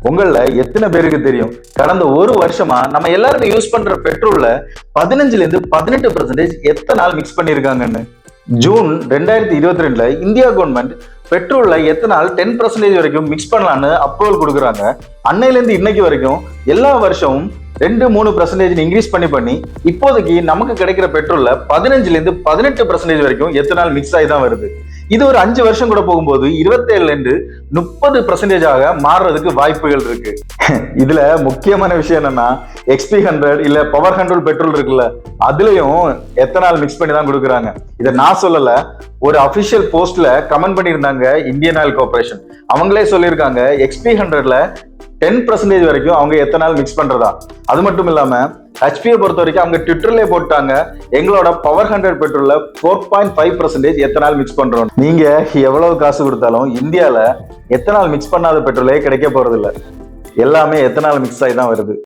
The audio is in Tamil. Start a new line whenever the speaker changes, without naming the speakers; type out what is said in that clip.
உங்கள எத்தனை பேருக்கு தெரியும் கடந்த ஒரு வருஷமா நம்ம எல்லாருமே யூஸ் பண்ற பெட்ரோல்ல 15% எத்தனால் மிக்ஸ் பண்ணிருக்காங்கன்னு. ஜூன் 2022 இந்தியா கவர்மெண்ட் பெட்ரோல்ல எத்தனால் 10% வரைக்கும் மிக்ஸ் பண்ணலான்னு அப்ரூவல் கொடுக்குறாங்க. அன்னையில இருந்து இன்னைக்கு வரைக்கும் எல்லா வருஷமும் 2-3% இன்க்ரீஸ் பண்ணி இப்போதைக்கு நமக்கு கிடைக்கிற பெட்ரோல்ல 15% வரைக்கும் எத்தனால் மிக்ஸ் ஆகி தான் வருது. இது ஒரு 5 வருஷம் கூட போகும்போது 27-30% மாறுறதுக்கு வாய்ப்புகள் இருக்கு. இதுல முக்கியமான விஷயம் என்னன்னா XP100 இல்ல பவர் 100 பெட்ரோல் இருக்குல்ல, அதுலயும் எத்தனால் மிக்ஸ் பண்ணி தான் கொடுக்குறாங்க. இதை நான் சொல்லல, ஒரு அபிஷியல் போஸ்ட்ல கமெண்ட் பண்ணியிருந்தாங்க இந்தியன் ஆயில் கார்பரேஷன். அவங்களே சொல்லியிருக்காங்க XP100ல 10% வரைக்கும் அவங்க எத்தனால் மிக்ஸ் பண்றதா. அது மட்டும் இல்லாம HPயை பொறுத்த வரைக்கும் அவங்க ட்விட்டர்லயே போட்டாங்க, எங்களோட பவர் 100 பெட்ரோல்ல 4.5% எத்தனால் மிக்ஸ் பண்றோம். நீங்க எவ்வளவு காசு கொடுத்தாலும் இந்தியால எத்தனால் மிக்ஸ் பண்ணாத பெட்ரோலே கிடைக்க போறது இல்ல. எல்லாமே எத்தனால் மிக்ஸ் ஆகி தான் வருது.